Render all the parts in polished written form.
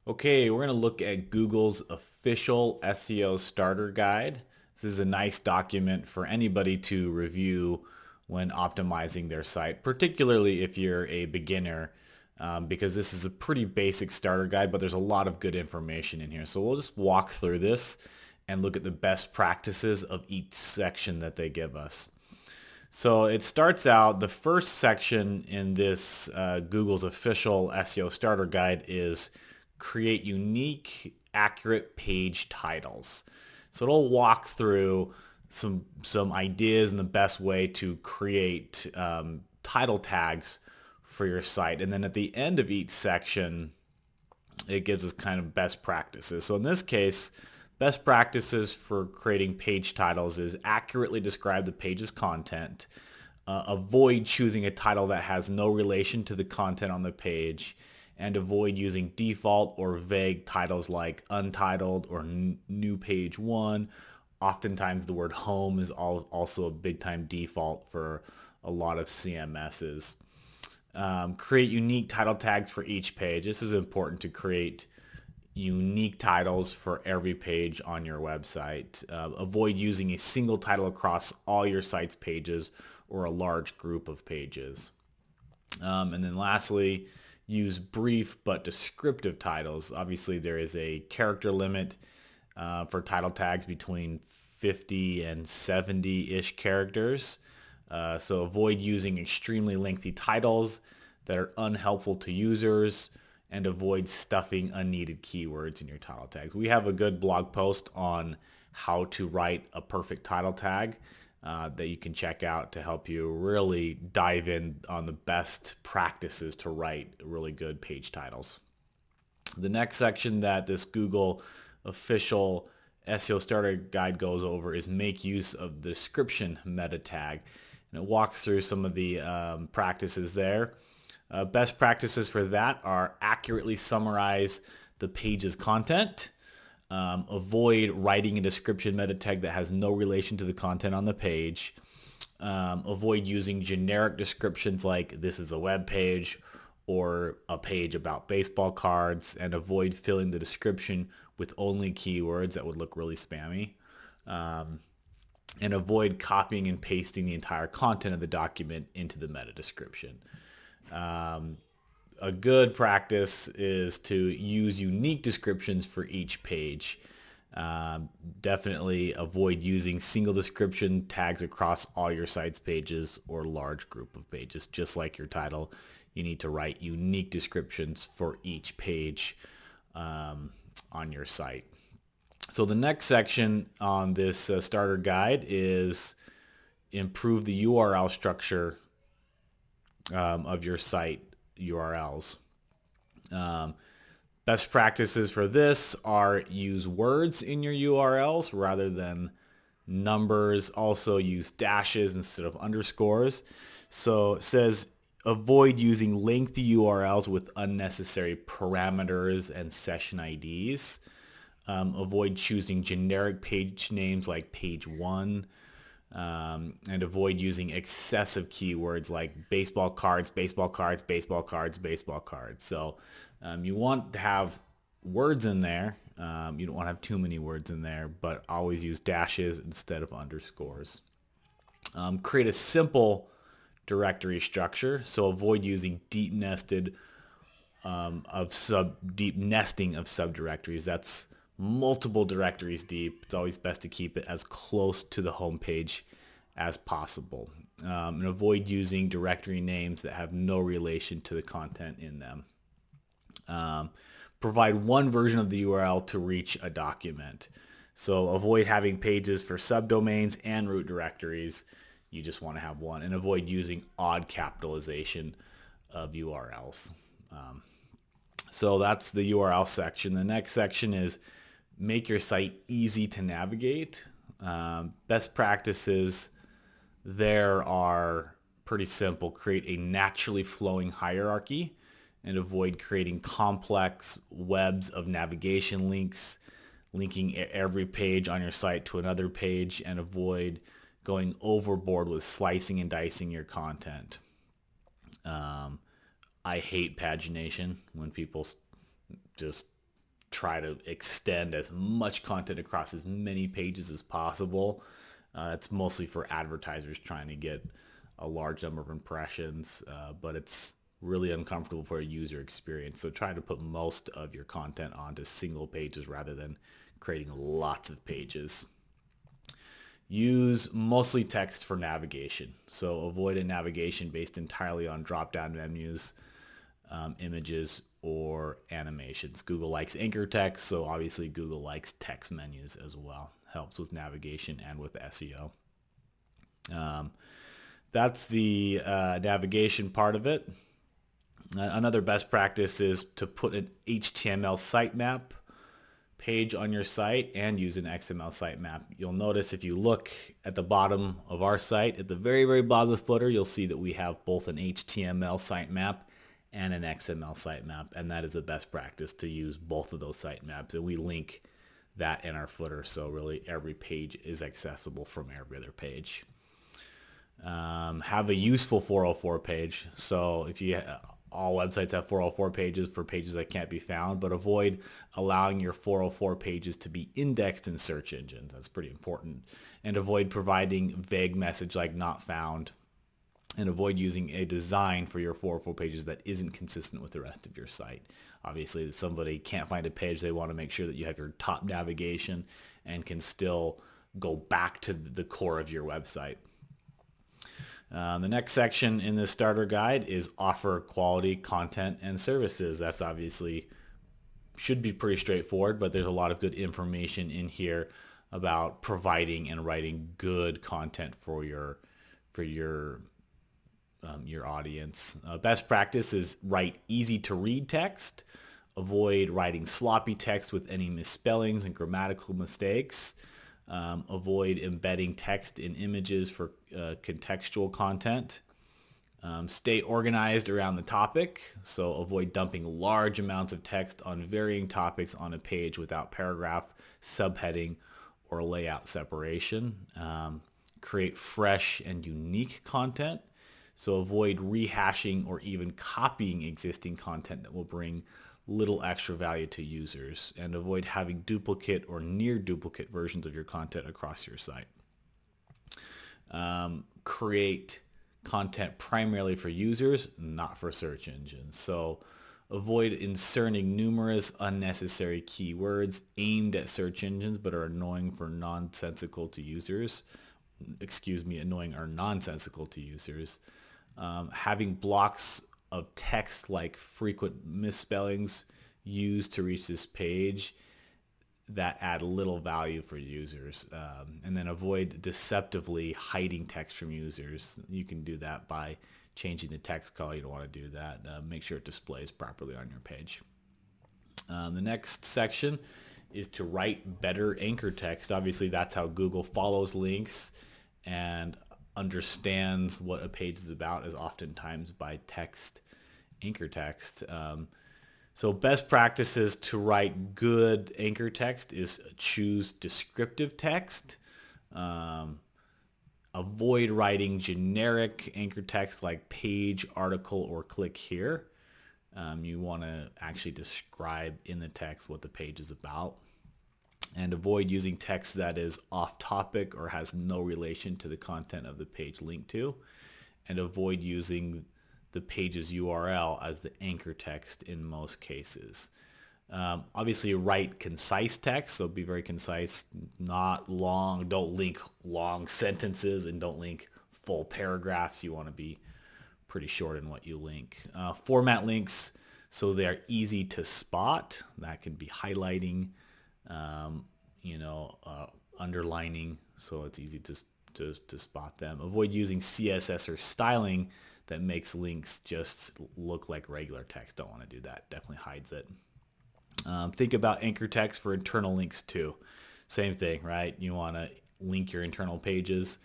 Okay, we're going to look at Google's official SEO starter guide. This is a nice document for anybody to review when optimizing their site, particularly if you're a beginner, because this is a pretty basic starter guide, but there's a lot of good information in here. So we'll just walk through this and look at the best practices of each section that they give us. So it starts out, the first section in this Google's official SEO starter guide is create unique, accurate page titles. So it'll walk through some ideas and the best way to create title tags for your site. And then at the end of each section, it gives us kind of best practices. So in this case, best practices for creating page titles is accurately describe the page's content, avoid choosing a title that has no relation to the content on the page, and avoid using default or vague titles like untitled or new page one. Oftentimes the word home is also a big time default for a lot of CMSs. Create unique title tags for each page. This is important to create unique titles for every page on your website. Avoid using a single title across all your site's pages or a large group of pages. And then lastly, use brief but descriptive titles. Obviously, there is a character limit for title tags between 50 and 70-ish characters. So avoid using extremely lengthy titles that are unhelpful to users, and avoid stuffing unneeded keywords in your title tags. We have a good blog post on how to write a perfect title tag that you can check out to help you really dive in on the best practices to write really good page titles. The next section that this Google official SEO starter guide goes over is make use of the description meta tag. And it walks through some of the practices there. Best practices for that are accurately summarize the page's content, avoid writing a description meta tag that has no relation to the content on the page, avoid using generic descriptions like this is a web page or a page about baseball cards, and avoid filling the description with only keywords that would look really spammy. And avoid copying and pasting the entire content of the document into the meta description. A good practice is to use unique descriptions for each page. Definitely avoid using single description tags across all your site's pages or large group of pages. Just like your title, you need to write unique descriptions for each page on your site. So the next section on this starter guide is improve the URL structure of your site URLs. Best practices for this are use words in your URLs rather than numbers. Also use dashes instead of underscores. So it says avoid using lengthy URLs with unnecessary parameters and session IDs. Avoid choosing generic page names like page one. And avoid using excessive keywords like baseball cards, baseball cards, baseball cards, baseball cards. So you want to have words in there. You don't want to have too many words in there, but always use dashes instead of underscores. Create a simple directory structure. So avoid using deep nesting of subdirectories. That's multiple directories deep. It's always best to keep it as close to the home page as possible. And avoid using directory names that have no relation to the content in them. Provide one version of the URL to reach a document. So avoid having pages for subdomains and root directories. You just want to have one. And avoid using odd capitalization of URLs. So that's the URL section. The next section is make your site easy to navigate. Best practices there are pretty simple. Create a naturally flowing hierarchy and avoid creating complex webs of navigation links, linking every page on your site to another page, and avoid going overboard with slicing and dicing your content. I hate pagination when people just try to extend as much content across as many pages as possible. It's mostly for advertisers trying to get a large number of impressions, but it's really uncomfortable for a user experience. So try to put most of your content onto single pages rather than creating lots of pages. Use mostly text for navigation. So avoid a navigation based entirely on drop-down menus, images, or animations. Google likes anchor text, so obviously Google likes text menus as well. Helps with navigation and with SEO. That's the navigation part of it. Another best practice is to put an HTML sitemap page on your site and use an XML sitemap. You'll notice if you look at the bottom of our site, at the very, very bottom of the footer, you'll see that we have both an HTML sitemap and an XML sitemap, and that is a best practice to use both of those sitemaps. And we link that in our footer, so really every page is accessible from every other page. Have a useful 404 page. So if you all websites have 404 pages for pages that can't be found, but avoid allowing your 404 pages to be indexed in search engines. That's pretty important. And avoid providing vague message like not found. And avoid using a design for your 404 pages that isn't consistent with the rest of your site. Obviously, if somebody can't find a page, they want to make sure that you have your top navigation and can still go back to the core of your website. The next section in this starter guide is offer quality content and services. That's obviously should be pretty straightforward, but there's a lot of good information in here about providing and writing good content for your audience. Best practice is write easy to read text. Avoid writing sloppy text with any misspellings and grammatical mistakes. Avoid embedding text in images for contextual content. Stay organized around the topic, so avoid dumping large amounts of text on varying topics on a page without paragraph, subheading, or layout separation. Create fresh and unique content, so avoid rehashing or even copying existing content that will bring little extra value to users, and avoid having duplicate or near duplicate versions of your content across your site. Create content primarily for users, not for search engines. So avoid inserting numerous unnecessary keywords aimed at search engines but are annoying or nonsensical to users. Annoying or nonsensical to users. Having blocks of text like frequent misspellings used to reach this page that add little value for users. And then avoid deceptively hiding text from users. You can do that by changing the text color. You don't want to do that. Make sure it displays properly on your page. The next section is to write better anchor text. Obviously, that's how Google follows links and understands what a page is about, is oftentimes by text, anchor text. So best practices to write good anchor text is choose descriptive text. Avoid writing generic anchor text like page, article, or click here. You want to actually describe in the text what the page is about. And avoid using text that is off topic or has no relation to the content of the page linked to. And avoid using the page's URL as the anchor text in most cases. Obviously write concise text, so be very concise, not long. Don't link long sentences and don't link full paragraphs. You want to be pretty short in what you link. Format links so they're easy to spot. That can be highlighting, underlining, so it's easy to spot them. Avoid using CSS or styling that makes links just look like regular text. Don't want to do that. Definitely hides it. Think about anchor text for internal links too. Same thing, right? You want to link your internal pages,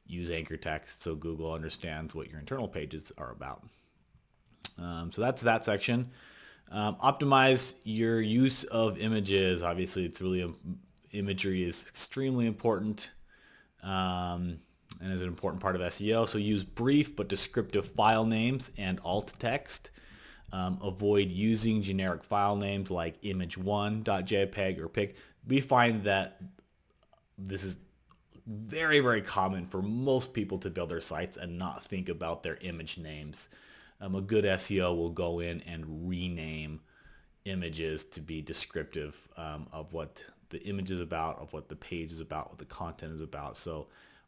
use anchor text so Google understands what your internal pages are about. So that's that section. Optimize your use of images. Obviously, it's really imagery is extremely important. And is an important part of SEO. So use brief but descriptive file names and alt text. Avoid using generic file names like image1.jpg or pic. We find that this is very, very common for most people to build their sites and not think about their image names. A good SEO will go in and rename images to be descriptive of what the image is about, of what the page is about, what the content is about. So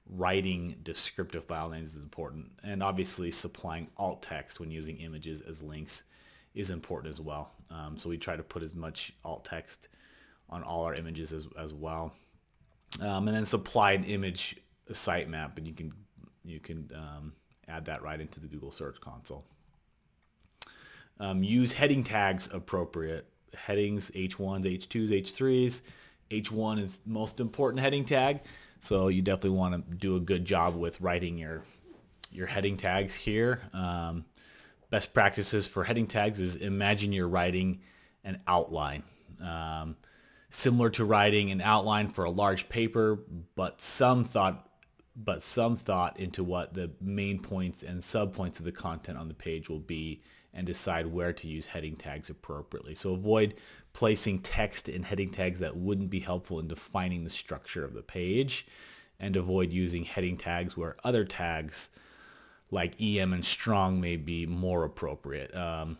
writing descriptive file names is important. And obviously supplying alt text when using images as links is important as well. So we try to put as much alt text on all our images as well. And then supply an image sitemap, and you can add that right into the Google Search Console. Use heading tags appropriate. Headings, H1s, H2s, H3s. H1 is the most important heading tag, so you definitely want to do a good job with writing your heading tags here. Best practices for heading tags is imagine you're writing an outline. Similar to writing an outline for a large paper, but some thought into what the main points and subpoints of the content on the page will be, and decide where to use heading tags appropriately. So avoid placing text in heading tags that wouldn't be helpful in defining the structure of the page, and avoid using heading tags where other tags like EM and strong may be more appropriate. EM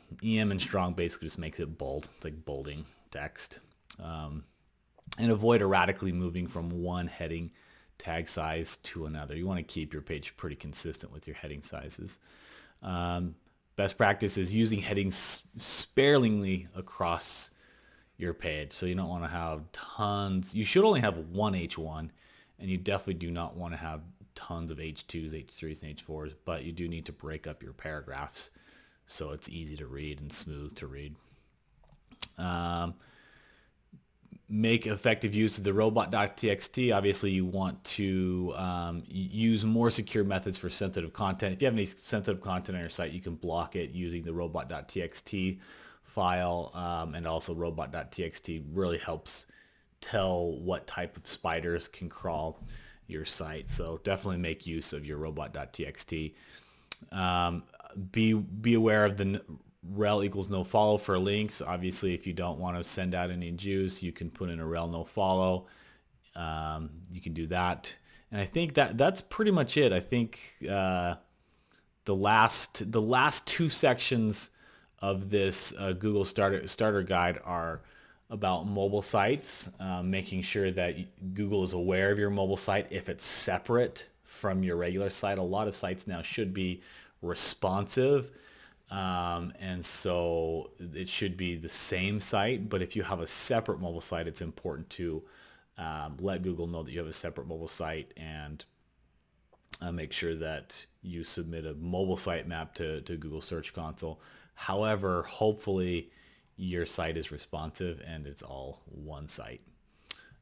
and strong basically just makes it bold. It's like bolding text. And avoid erratically moving from one heading tag size to another. You want to keep your page pretty consistent with your heading sizes. Best practice is using headings sparingly across your page. So you don't want to have tons. You should only have one H1, and you definitely do not want to have tons of H2s, H3s, and H4s, but you do need to break up your paragraphs so it's easy to read and smooth to read. Make effective use of the robot.txt. Obviously, you want to use more secure methods for sensitive content. If you have any sensitive content on your site, you can block it using the robot.txt file, and also robot.txt really helps tell what type of spiders can crawl your site. So definitely make use of your robot.txt. Be aware of the rel equals no follow for links. Obviously, if you don't want to send out any juice, you can put in a rel no follow. You can do that. And I think that's pretty much it. I think the last two sections of this Google starter guide are about mobile sites, making sure that Google is aware of your mobile site if it's separate from your regular site. A lot of sites now should be responsive. And so it should be the same site, but if you have a separate mobile site, it's important to let Google know that you have a separate mobile site, and make sure that you submit a mobile site map to Google Search Console. However, hopefully your site is responsive and it's all one site.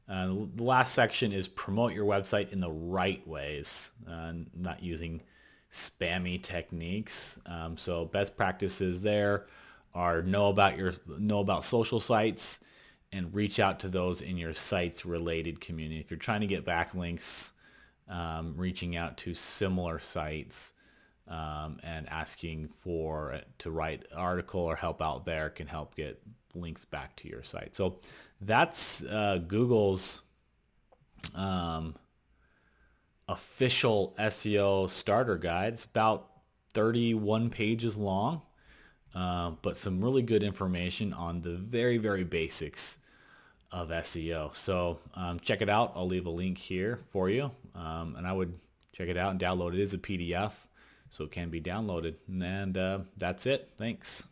The last section is promote your website in the right ways, not using spammy techniques. So best practices there are know about social sites and reach out to those in your site's related community. If you're trying to get backlinks, reaching out to similar sites and asking to write an article or help out there can help get links back to your site. So that's Google's official SEO starter guide. It's about 31 pages long, but some really good information on the very, very basics of SEO. So check it out. I'll leave a link here for you, and I would check it out and download it. It is a PDF, so it can be downloaded. And that's it. Thanks.